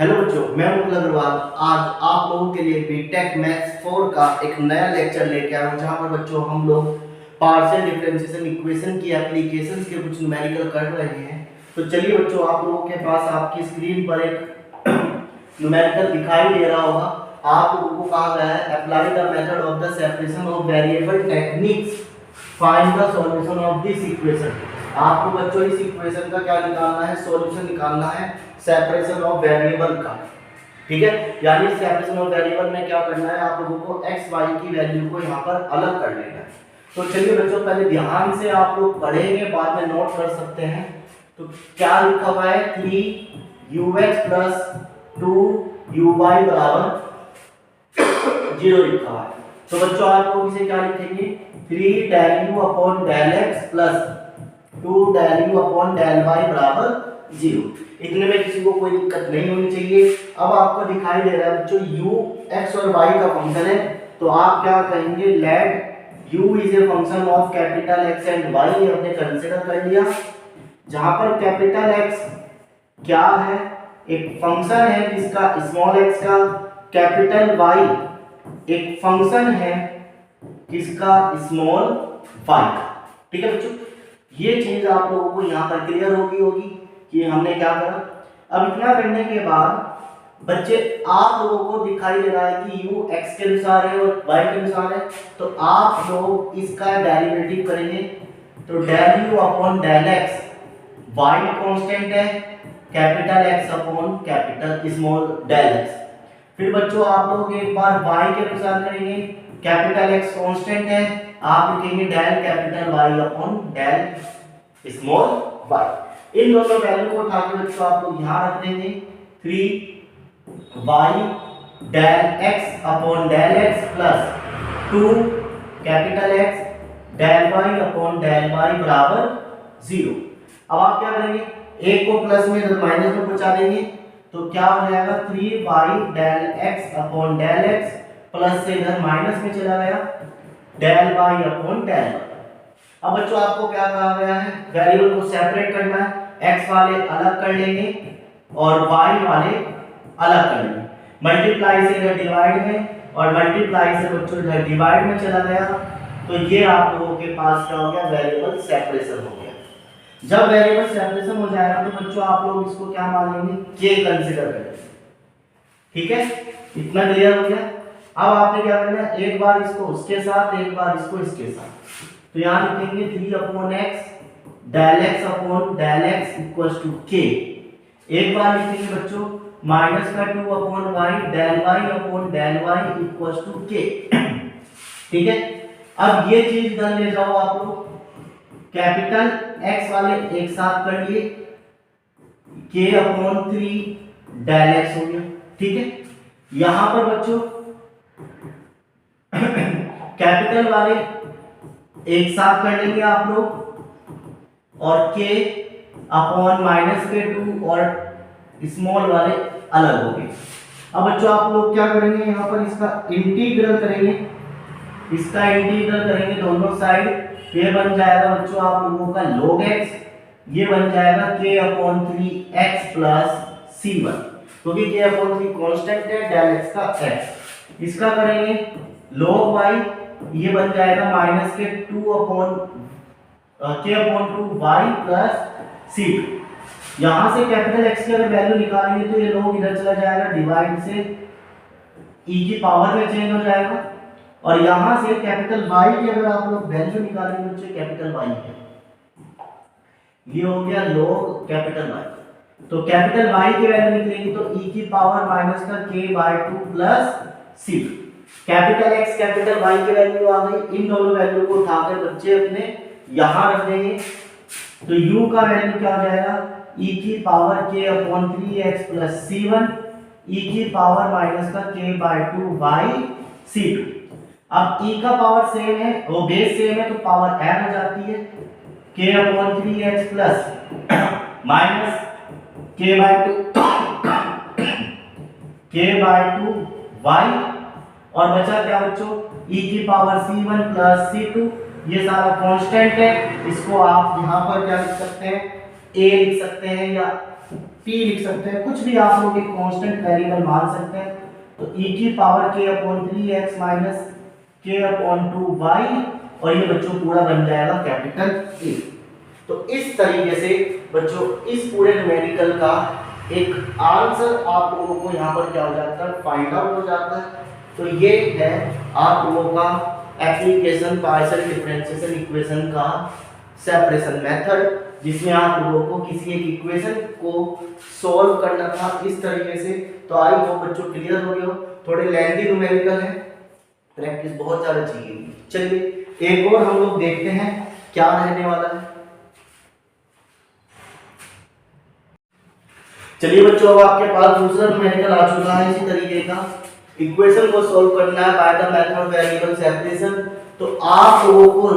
Hello बच्चों, मैं मुकुल अग्रवाल आज आप लोगों के लिए बीटेक मैथ्स 4 का एक नया लेक्चर लेके आया हूँ, जहाँ पर बच्चों हम लोग पार्शियल डिफरेंशिएशन इक्वेशन की एप्लीकेशंस के कुछ न्यूमेरिकल कर रहे हैं। तो चलिए बच्चों, आप लोगों के पास आपकी स्क्रीन पर एक न्यूमेरिकल दिखाई दे रहा होगा। आप लोगों को कहा गया है apply the method of the separation of variable techniques, find the solution of this equation. आपको बच्चों इस इक्वेशन का क्या निकालना है, सॉल्यूशन निकालना है सेपरेशन ऑफ वेरिएबल का। ठीक है, यानी सेपरेशन ऑफ वेरिएबल में क्या करना है, आप लोगों को एक्स वाई की वैल्यू को यहाँ पर अलग कर लेना है। तो चलिए बच्चों, पहले ध्यान से आप लोग पढ़ेंगे, बाद में नोट कर सकते हैं। तो क्या लिखा हुआ है, 3ux + 2uy बराबर 0 लिखा हुआ है। तो बच्चों आप लोग इसे क्या लिखेंगे, 3 del u upon del x plus 2 del u upon del y बराबर 0। इतने में किसी को कोई दिक्कत नहीं होनी चाहिए। अब आपको दिखाई दे रहा है बच्चों u x और y का फंक्शन है, तो आप क्या कहेंगे, let u is a function of capital x and y। ये हमने कंसीडर कर लिया, जहां पर कैपिटल x क्या है, एक फंक्शन है जिसका स्मॉल x का, कैपिटल y एक फंक्शन है किसका, स्मॉल y। ठीक है बच्चों, ये चीज आप लोगों को यहाँ पर क्लियर होगी कि हमने क्या करा। अब इतना करने के बाद बच्चे आप लोगों को दिखाई दे रहा है कि u x के अनुसार है और y के अनुसार है, तो आप लोग इसका डेरिवेटिव करेंगे। तो del u upon del x, y constant है, capital x upon capital small del x। फिर बच्चों आप लोग एक बार y के अनुसार करेंगे, कैपिटल x कांस्टेंट है, आप लिखेंगे del capital Y upon del small y। इन दोनों वैल्यू को उठा के बच्चों आप लोग यहाँ रख देंगे, 3y del x upon del x plus 2 capital X del y upon del y बराबर 0। अब आप क्या करेंगे, एक को प्लस में इधर माइनस में पहुंचा देंगे, तो क्या हो जाएगा, 3y del x upon del x plus से इधर माइनस में चला गया del y upon del y। अब बच्चों आपको क्या कहा गया है, वेरिएबल को सेपरेट करना है, x वाले अलग कर लेंगे और y वाले अलग कर लेंगे। मल्टीप्लाई से इधर डिवाइड में और मल्टीप्लाई से बच्चों इधर डिवाइड में चला गया, तो ये आप लोगों के पास क्या हो गया, वेरिएबल सेपरेशन हो गया। जब वेरिएबल सेपरेशन हो जाएगा तो बच्चों आप लोग इसको क्या मान लेंगे, k कंसीडर करेंगे। ठीक है, इतना क्लियर हो गया। अब आपने क्या करना है, एक बार इसको उसके साथ, एक बार इसको इसके साथ। तो यहाँ लिखेंगे 3 upon x del x upon del x equals to k। एक बार लिखेंगे बच्चों माइनस का 2 upon y del y upon del y equals to k। ठीक है, अब ये चीज इधर ले जाओ आप लोग, कैपिटल x वाले एक साथ कर लिए, k अपॉन 3 del x हो गया। ठीक है, यहां पर बच्चों कैपिटल वाले एक साथ कर लेंगे आप लोग, और k अपॉन माइनस के 2 और स्मॉल वाले अलग हो गए। अब बच्चों आप लोग क्या करेंगे, यहाँ पर इसका इंटीग्रल करेंगे, इसका इंटीग्रल करेंगे दोनों साइड। ये बन जाएगा बच्चों आप लोगों का log x, ये बन जाएगा k upon 3x plus c1, क्योंकि k अपॉन 3 कांस्टेंट है, del x का x। इसका करेंगे log y, ये बन जाएगा माइनस के 2 upon k upon 2y plus c2। यहां से कैपिटल x की अगर वैल्यू निकालेंगे तो ये log इधर चला जाएगा, डिवाइड से e की पावर में चेंज हो जाएगा, और यहां से कैपिटल y की अगर आप लोग वैल्यू निकालेंगे तो कैपिटल y है, ये हो गया log कैपिटल y। तो कैपिटल y की वैल्यू निकलेगी तो e की पावर माइनस का k/2 plus c2। Capital x capital y की वैल्यू आ गई। इन दोनों वैल्यू को उठाकर बच्चे अपने यहां रख देंगे, तो u का वैल्यू क्या हो जाएगा, e की power k upon 3x plus c1 e की पावर माइनस का k/2 बाई c2। अब e का पावर सेम है, वो बेस सेम है, तो पावर ऐड हो जाती है, k upon 3x plus minus k/2 y, और बचा क्या बच्चों, e की पावर c1 प्लस c2। ये सारा कांस्टेंट है, इसको आप यहाँ पर क्या लिख सकते हैं, a लिख सकते हैं या p लिख सकते हैं, कुछ भी आप लोग एक कांस्टेंट वेरिएबल मान सकते हैं। तो e की पावर k/3x माइनस k/2y, और ये बच्चों पूरा बन जाएगा कैपिटल A। तो इस तरीके से बच्चों इस पूरे न्यूमेरिकल का एक आंसर आप लोगों को यहाँ पर क्या हो जाता है, फाइंड आउट हो जाता है। तो ये है आप लोगों का एप्लीकेशन पार्शियल डिफरेंशिएशन इक्वेशन का सेपरेशन मेथड, जिसमें आप लोगों को किसी एक इक्वेशन को सॉल्व करना था इस तरीके से। तो आई होप बच्चों क्लियर हो गया हो। थोड़े लेंथी न्यूमेरिकल है, प्रैक्टिस बहुत ज़्यादा चाहिए। चलिए एक और हम लोग देखते हैं क्या रहने वाला है। चलिए बच्चों, अब आपके पास दूसरा न्यूमेरिकल आ चुका है इसी तरीके का। इक्वेशन को सॉल्व करना है by the method variable separation. तो आप लोगों को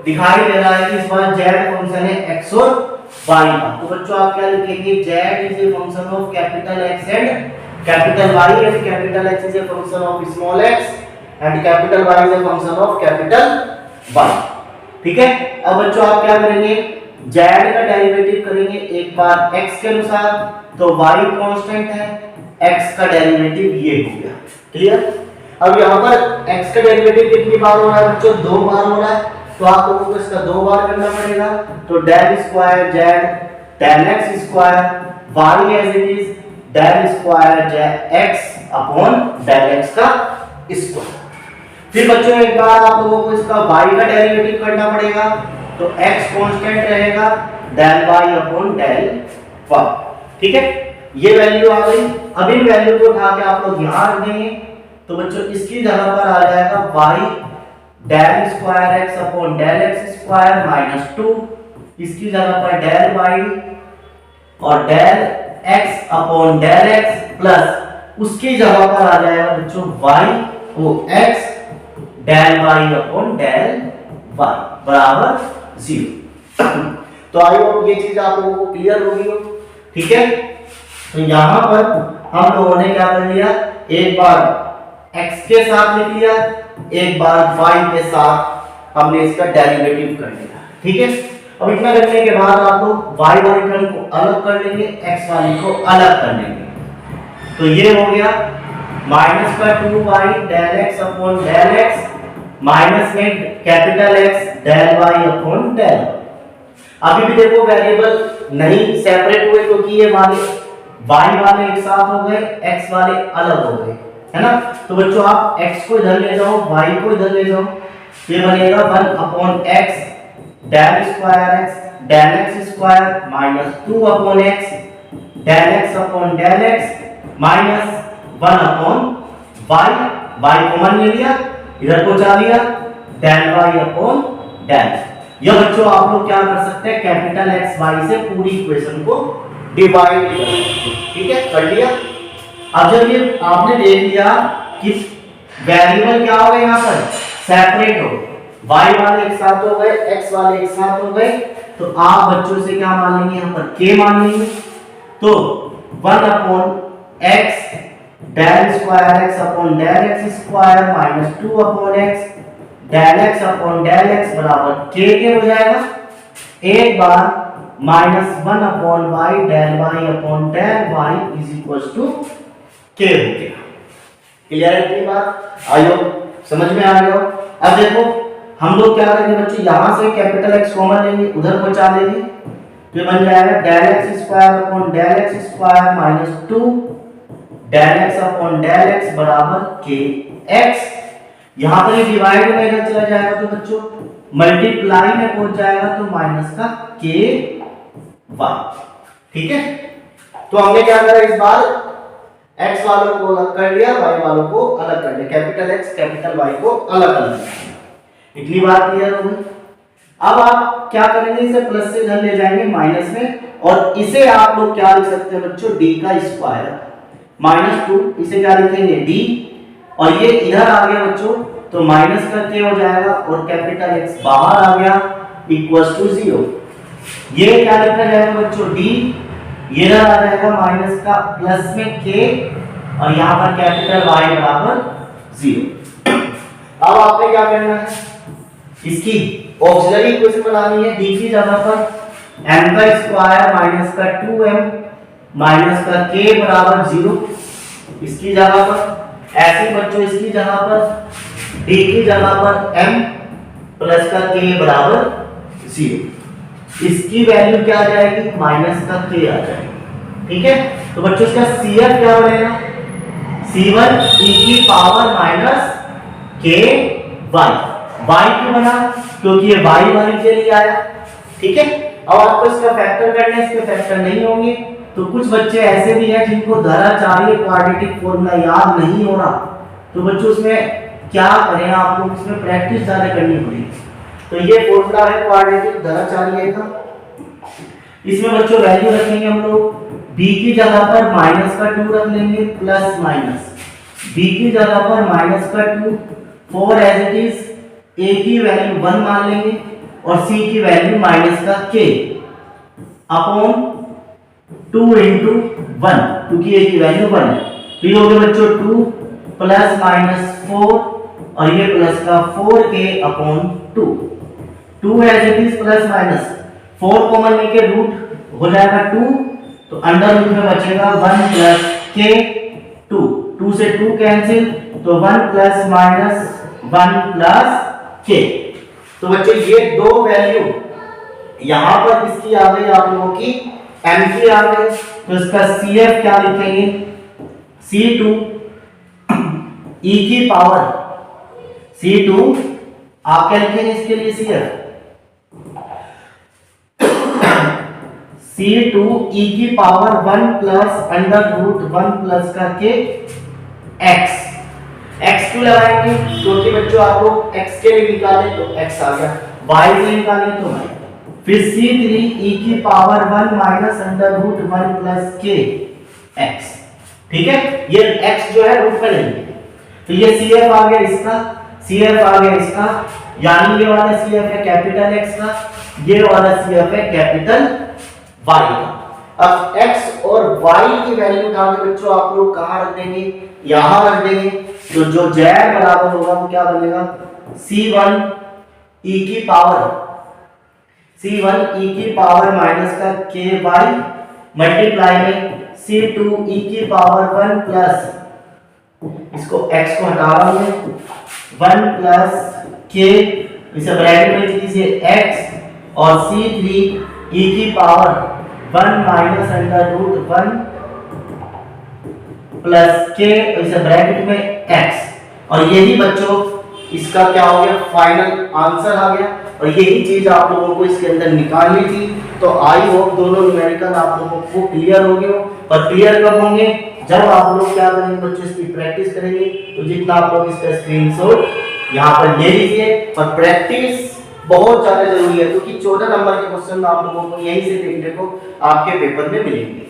दिखाई दे रहा है कि इस बार z फंक्शन है x और y का। तो बच्चों आप क्या लिखेंगे, z is a function of capital x and capital y, and capital x is a function of small x and capital y is a function of capital y। ठीक है। अब बच्चों आप क्या करेंगे, z का डेरिवेटिव करेंगे एक बार x के अनुसार, तो y कांस्टेंट है, x का डेरिवेटिव ये हो गया। क्लियर। अब यहाँ पर x का डेरिवेटिव कितनी बार हो रहा है बच्चों, 2 बार हो रहा है। तो आप लोगों को इसका 2 बार करना पड़ेगा। तो del square z tan x square y as it is del square x upon del x का स्क्वायर। फिर बच्चों एक बार आप लोगों को इसका y का डेरिवेटिव करना पड़ेगा। तो x कांस्टेंट रहेगा, del y upon del y। ठीक है, ये वैल्यू आ गई। अब इन वैल्यू को उठा के आप लोग यहां रख देंगे। तो बच्चों इसकी जगह पर आ जाएगा y del square x upon del x square minus 2, इसकी जगह पर डेल y और del x upon del x plus उसकी जगह पर आ जाएगा बच्चों y को x del y upon del y बराबर 0। तो आई होप ये चीज आप लोगों को क्लियर होगी हो। ठीक है। तो यहां पर हम लोगों ने क्या कर लिया, एक बार x के साथ लिख लिया, एक बार y के साथ हमने इसका डेरिवेटिव कर लिया। ठीक है। अब इतना करने के बाद आप लोग y वाले टर्म को अलग कर लेंगे, x वाले को अलग कर लेंगे। तो ये हो गया माइनस का 2y del x upon del x minus में capital X del y upon del. अभी भी देखो वेरिएबल नहीं सेपरेट हुए क्योंकि ये वाले y वाले एक साथ हो गए, x वाले अलग हो गए, है ना। तो बच्चों आप x को इधर ले जाओ, y को इधर ले जाओ, ये बनेगा 1 upon x del square x del x square minus 2 upon x del x upon del x minus 1 upon y common ले लिया, इधर पहुंचा दिया, डेल y अपॉन डेल। यह बच्चों आप लोग क्या कर सकते हैं, कैपिटल x y से पूरी इक्वेशन को डिवाइड कर सकते हैं। ठीक है, कर लिया। अब जब ये आपने देख लिया कि वेरिएबल क्या हो गए यहाँ पर सेपरेट हो, y वाले एक साथ हो गए, x वाले एक साथ हो गए, तो आप बच्चों से क्या मान लेंगे, यहाँ पर k मान लेंगे। तो 1 upon x del square x upon del x square minus 2 upon x del x upon del x बराबर k के हो जाएगा। एक बार minus 1 upon y del y upon del y is equal to k हो गया। क्लियर है इतनी बात, आइयो समझ में आ गया। अब देखो हम लोग क्या करेंगे बच्चों, यहां से कैपिटल X कॉमन लेंगे, उधर पहुंचा देंगे, तो बन जाएगा del x square upon del x square minus 2 del x upon del x बराबर kx। यहां पर डिवाइड में इधर चला जाएगा तो बच्चों मल्टीप्लाई में पहुंच जाएगा, तो माइनस का ky। ठीक है। तो हमने क्या करा, इस बार x वालों को अलग कर लिया, y वालों को अलग कर लिया, कैपिटल X कैपिटल Y को अलग अलग कर। इतनी बात क्लियर हो गई। अब आप क्या करेंगे, इसे प्लस से इधर ले जाएंगे माइनस में, और इसे आप लोग क्या लिख सकते हैं बच्चों, d का स्क्वायर माइनस 2, इसे क्या लिखेंगे d, और ये इधर आ गया बच्चों तो माइनस का k हो जाएगा, और कैपिटल X बाहर आ गया इक्वल्स टू 0। ये क्या लिखा जाएगा बच्चों d, ये इधर आ जाएगा माइनस का प्लस में k, और यहाँ पर कैपिटल Y बराबर 0। अब आपने क्या करना है, इसकी ऑक्सिलरी इक्वेशन बनानी है। d की जगह पर m का स्क्वायर माइनस का 2m माइनस का k बराबर 0 इसकी जगह पर, ऐसे ही बच्चों इसकी जगह पर d की जगह पर m प्लस का k बराबर 0, इसकी वैल्यू क्या आ जाएगी, माइनस का k आ जाएगी। ठीक है, तो बच्चों इसका CF क्या बनेगा, C1 e की पावर माइनस k y क्यों बना, क्योंकि ये y वाली के लिए आया। ठीक है, अब आपको इसका फैक्टर करना है, इसके फैक्टर नहीं होंगे, तो कुछ बच्चे ऐसे भी हैं जिनको धराचार्य क्वाड्रेटिक फॉर्मूला याद नहीं हो रहा, तो बच्चों उसमें क्या करें, आप लोग इसमें प्रैक्टिस ज्यादा करनी पड़ेगी। तो ये फॉर्मूला है क्वाड्रेटिक धराचार्य का, इसमें बच्चों वैल्यू रखेंगे हम लोग, b की जगह पर माइनस का 2 रख लेंगे प्लस माइनस, b की जगह पर माइनस का 2, 4 एज इट इज, a की वैल्यू 1 मान लेंगे और c की वैल्यू माइनस का k अपॉन 2 इंटू 1, क्योंकि a की वैल्यू 1 है। तो ये हो गया बच्चों 2 प्लस माइनस 4 और ये प्लस का 4k upon 2 as it is plus minus 4 common लेके रूट हो जाएगा 2, तो अंडर रूट में बचेगा 1 प्लस k 2 से 2 कैंसिल, तो 1 प्लस माइनस 1 प्लस k। तो बच्चों ये दो वैल्यू यहां पर किसकी आ गई, आप लोगों की m की आ गई, तो इसका CF क्या लिखेंगे, C2 e की पावर, C2 आप क्या लिखेंगे इसके लिए CF, C2 e की power 1 plus under root 1 plus का k x, x क्यों लगाएंगे, क्योंकि बच्चों आप लोग x के लिए निकाले तो x आ गया, y के लिए निकाले तो y, फिर C3 e की power 1 minus under root 1 plus k x। ठीक है, ये x जो है रूट में नहीं है, तो ये CF आ गया इसका, CF आ गया इसका, यानी ये वाला CF है कैपिटल X का, ये वाला CF है कैपिटल Y का। अब x और y की वैल्यू उठा के बच्चों आप लोग कहां रख देंगे, यहां रख देंगे, तो जो z बराबर होगा वो क्या बनेगा, C1 e की पावर माइनस का ky मल्टीप्लाई में C2 e की पावर 1 प्लस, इसको x को हटा रहा हूं 1 प्लस k, इसे ब्रैकेट में लीजिए x, और C3 e की power 1 minus under root 1 plus k, इसे ब्रैकेट में x, और यही बच्चों इसका क्या हो गया, फाइनल आंसर आ गया। और यही चीज आप लोगों को इसके अंदर निकालनी थी। तो आई होप दोनों न्यूमेरिकल आप लोगों को क्लियर हो गए हो। और क्लियर कब होंगे, जब आप लोग क्या करेंगे बच्चों, इसकी प्रैक्टिस करेंगे। तो जितना आप लोग इसका स्क्रीनशॉट यहाँ पर ले लीजिए, और प्रैक्टिस बहुत ज्यादा जरूरी है, क्योंकि 14 नंबर के क्वेश्चन आप लोगों को यहीं से देखने को आपके पेपर में मिलेंगे।